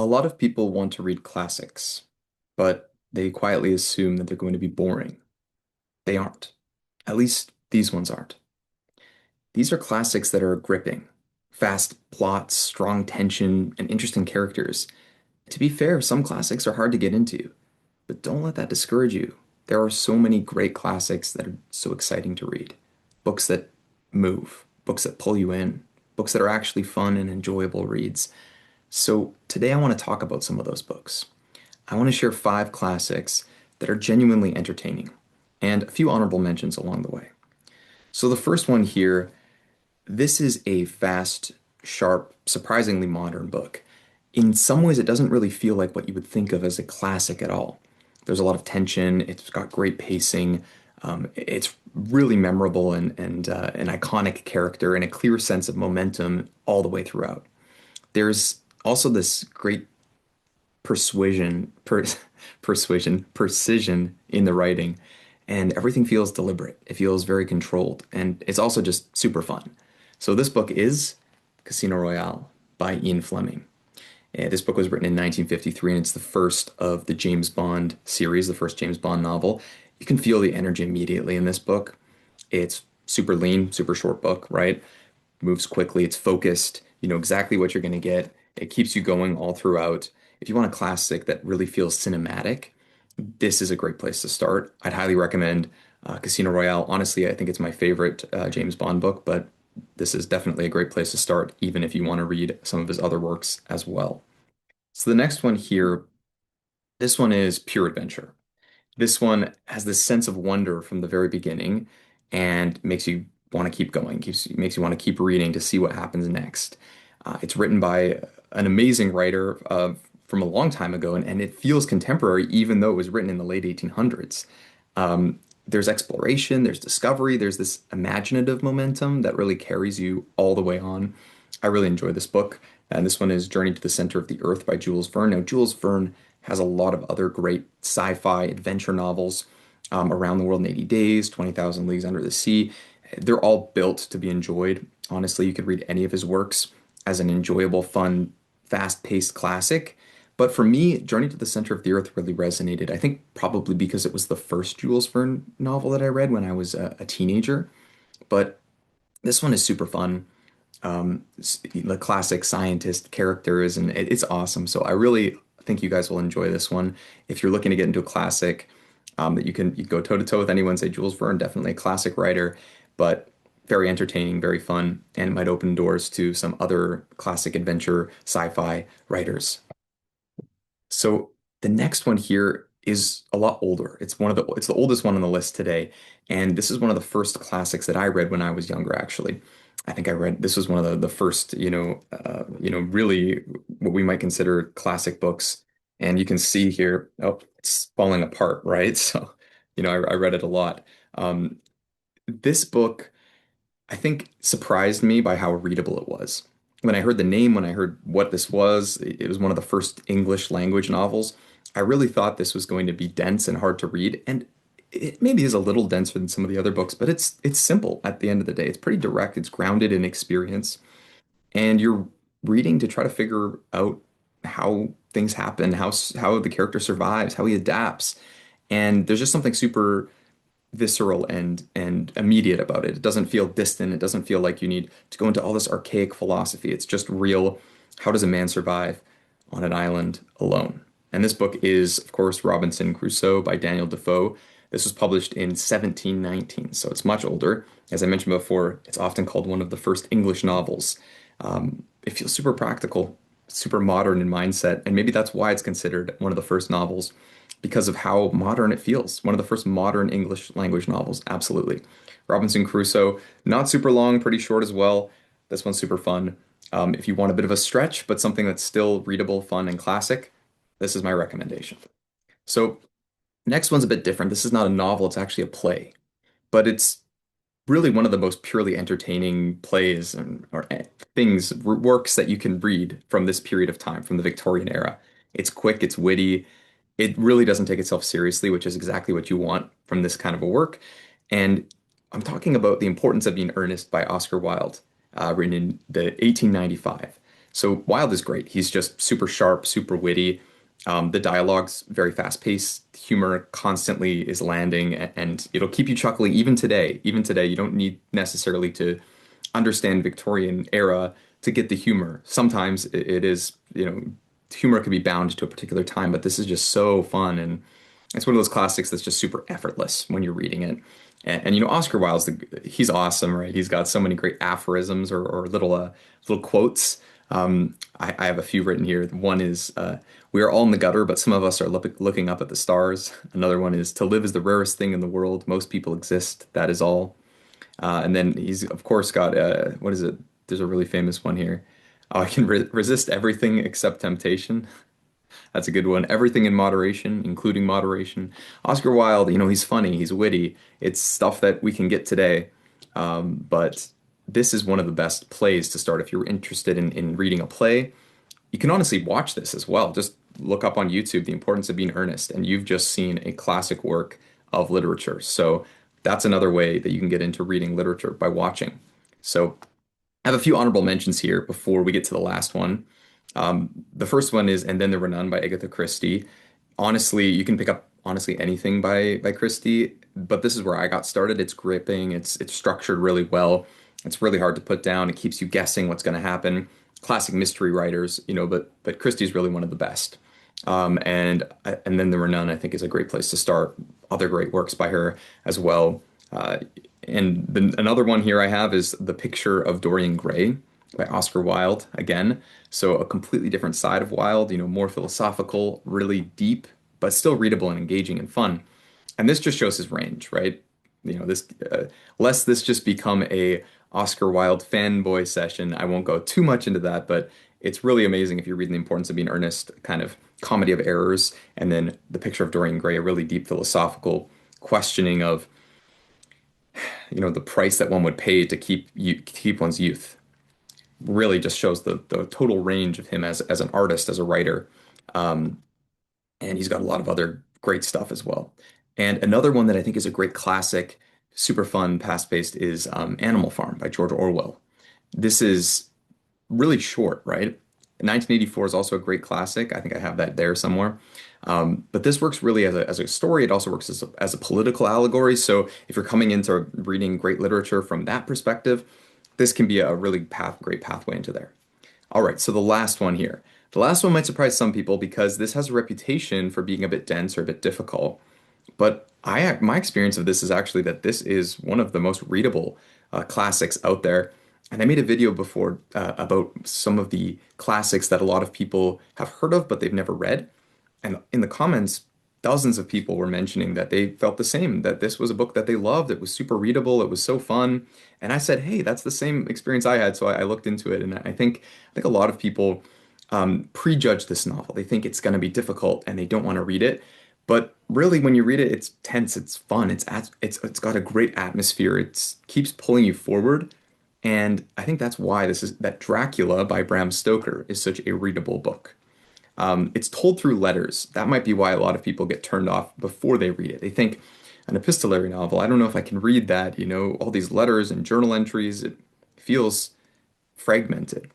A lot of people want to read classics, but they quietly assume that they're going to be boring. They aren't. At least these ones aren't. These are classics that are gripping, fast plots, strong tension, and interesting characters. To be fair, some classics are hard to get into, but don't let that discourage you. There are so many great classics that are so exciting to read. Books that move, books that pull you in, books that are actually fun and enjoyable reads. So today I want to talk about some of those books. I want to share five classics that are genuinely entertaining and a few honorable mentions along the way. So the first one here, this is a fast, sharp, surprisingly modern book. In some ways, it doesn't really feel like what you would think of as a classic at all. There's a lot of tension, it's got great pacing, it's really memorable and an iconic character and a clear sense of momentum all the way throughout. There's also this great precision in the writing, and everything feels deliberate. It feels very controlled, and it's also just super fun. So this book is Casino Royale by Ian Fleming. This book was written in 1953, and it's the first of the James Bond series, the first James Bond novel. You can feel the energy immediately in this book. It's super lean, super short book, right? Moves quickly, it's focused, you know exactly what you're going to get. It keeps you going all throughout. If you want a classic that really feels cinematic, this is a great place to start. I'd highly recommend Casino Royale. Honestly, I think it's my favorite James Bond book, but this is definitely a great place to start, even if you want to read some of his other works as well. So the next one here, this one is pure adventure. This one has this sense of wonder from the very beginning and makes you want to keep going, makes you want to keep reading to see what happens next. It's written by an amazing writer from a long time ago, and it feels contemporary, even though it was written in the late 1800s. There's exploration, there's discovery, there's this imaginative momentum that really carries you all the way on. I really enjoy this book, and this one is Journey to the Center of the Earth by Jules Verne. Now, Jules Verne has a lot of other great sci-fi adventure novels, Around the World in 80 Days, 20,000 Leagues Under the Sea. They're all built to be enjoyed. Honestly, you could read any of his works as an enjoyable, fun, fast-paced classic. But for me, Journey to the Center of the Earth really resonated. I think probably because it was the first Jules Verne novel that I read when I was a teenager. But this one is super fun. The classic scientist characters, and it's awesome. So I really think you guys will enjoy this one. If you're looking to get into a classic, that you go toe to toe with anyone, say Jules Verne, definitely a classic writer, but very entertaining, very fun, and it might open doors to some other classic adventure sci-fi writers. So the next one here is a lot older. It's the oldest one on the list today, and this is one of the first classics that I read when I was younger, actually. I think I read this was one of the first, really what we might consider classic books. And you can see here, oh, it's falling apart, right? So, I read it a lot. This book I think surprised me by how readable it was. When I heard the name, when I heard what this was, it was one of the first English language novels. I really thought this was going to be dense and hard to read, and it maybe is a little denser than some of the other books, but it's simple at the end of the day. It's pretty direct, it's grounded in experience, and you're reading to try to figure out how things happen, how the character survives, how he adapts. And there's just something super visceral and immediate about it. It doesn't feel distant. It doesn't feel like you need to go into all this archaic philosophy. It's just real. How does a man survive on an island alone? And this book is, of course, Robinson Crusoe by Daniel Defoe. This was published in 1719, so it's much older. As I mentioned before, it's often called one of the first English novels. It feels super practical, super modern in mindset, and maybe that's why it's considered one of the first novels because of how modern it feels. One of the first modern English language novels, absolutely. Robinson Crusoe, not super long, pretty short as well. This one's super fun. If you want a bit of a stretch, but something that's still readable, fun, and classic, this is my recommendation. So, next one's a bit different. This is not a novel, it's actually a play, but it's really one of the most purely entertaining plays or works that you can read from this period of time, from the Victorian era. It's quick, it's witty, it really doesn't take itself seriously, which is exactly what you want from this kind of a work. And I'm talking about The Importance of Being Earnest by Oscar Wilde, written in the 1895. So Wilde is great. He's just super sharp, super witty. The dialogue's very fast-paced. Humor constantly is landing, and it'll keep you chuckling even today. Even today, you don't need necessarily to understand Victorian era to get the humor. Sometimes it is, humor can be bound to a particular time, but this is just so fun, and it's one of those classics that's just super effortless when you're reading it. Oscar Wilde's he's awesome, right? He's got so many great aphorisms or little quotes. I have a few written here. One is, "We are all in the gutter, but some of us are looking up at the stars." Another one is, "To live is the rarest thing in the world. Most people exist. That is all." And then he's of course got what is it? There's a really famous one here. Oh, I can resist everything except temptation. That's a good one. Everything in moderation, including moderation. Oscar Wilde, he's funny, he's witty. It's stuff that we can get today. But this is one of the best plays to start if you're interested in reading a play. You can honestly watch this as well. Just look up on YouTube The Importance of Being Earnest, and you've just seen a classic work of literature. So that's another way that you can get into reading literature by watching. So I have a few honorable mentions here before we get to the last one. The first one is And Then There Were None by Agatha Christie. Honestly, you can pick up honestly anything by Christie, but this is where I got started. It's gripping, it's structured really well. It's really hard to put down. It keeps you guessing what's going to happen. Classic mystery writers, but Christie's really one of the best. And Then There Were None, I think, is a great place to start. Other great works by her as well. Uh, Another one here I have is The Picture of Dorian Gray by Oscar Wilde again. So a completely different side of Wilde, more philosophical, really deep, but still readable and engaging and fun. And this just shows his range, right? This lest this just become a Oscar Wilde fanboy session. I won't go too much into that, but it's really amazing if you're reading The Importance of Being Earnest, kind of comedy of errors, and then The Picture of Dorian Gray, a really deep philosophical questioning of, the price that one would pay to keep one's youth. Really just shows the total range of him as an artist, as a writer. Um, and he's got a lot of other great stuff as well. And another one that I think is a great classic, super fun, fast-paced is Animal Farm by George Orwell. This is really short, right? 1984 is also a great classic. I think I have that there somewhere. But this works really as a story. It also works as a political allegory. So if you're coming into reading great literature from that perspective, this can be a really great pathway into there. All right, so the last one here. The last one might surprise some people because this has a reputation for being a bit dense or a bit difficult. But my experience of this is actually that this is one of the most readable classics out there. And I made a video before about some of the classics that a lot of people have heard of, but they've never read. And in the comments, dozens of people were mentioning that they felt the same, that this was a book that they loved. It was super readable. It was so fun. And I said, hey, that's the same experience I had. So I looked into it. And I think a lot of people prejudge this novel. They think it's going to be difficult and they don't want to read it. But really, when you read it, it's tense, it's fun, it's got a great atmosphere. It keeps pulling you forward. And I think that's why that Dracula by Bram Stoker is such a readable book. It's told through letters. That might be why a lot of people get turned off before they read it. They think an epistolary novel, I don't know if I can read that, all these letters and journal entries, it feels fragmented.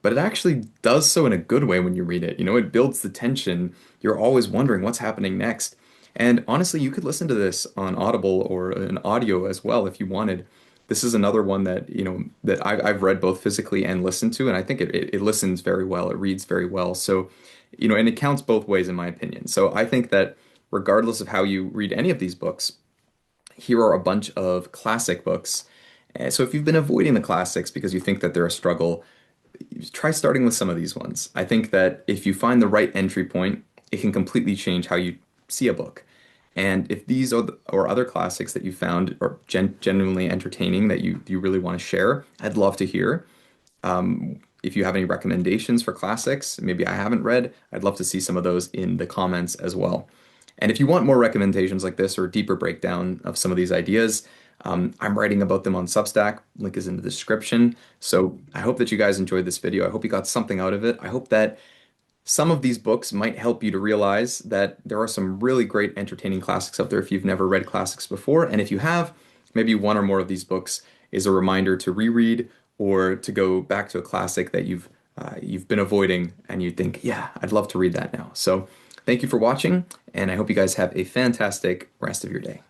But it actually does so in a good way when you read it. It builds the tension. You're always wondering what's happening next. And honestly, you could listen to this on Audible or an audio as well if you wanted. This is another one that, that I've read both physically and listened to, and I think it listens very well. It reads very well. So, and it counts both ways in my opinion. So I think that regardless of how you read any of these books, here are a bunch of classic books. So if you've been avoiding the classics because you think that they're a struggle, try starting with some of these ones. I think that if you find the right entry point, it can completely change how you see a book. And if these or other classics that you found are genuinely entertaining that you really want to share, I'd love to hear. If you have any recommendations for classics, maybe I haven't read, I'd love to see some of those in the comments as well. And if you want more recommendations like this or a deeper breakdown of some of these ideas, I'm writing about them on Substack. Link is in the description. So I hope that you guys enjoyed this video. I hope you got something out of it. I hope that some of these books might help you to realize that there are some really great entertaining classics out there if you've never read classics before. And if you have, maybe one or more of these books is a reminder to reread or to go back to a classic that you've you've been avoiding and you think, yeah, I'd love to read that now. So thank you for watching, and I hope you guys have a fantastic rest of your day.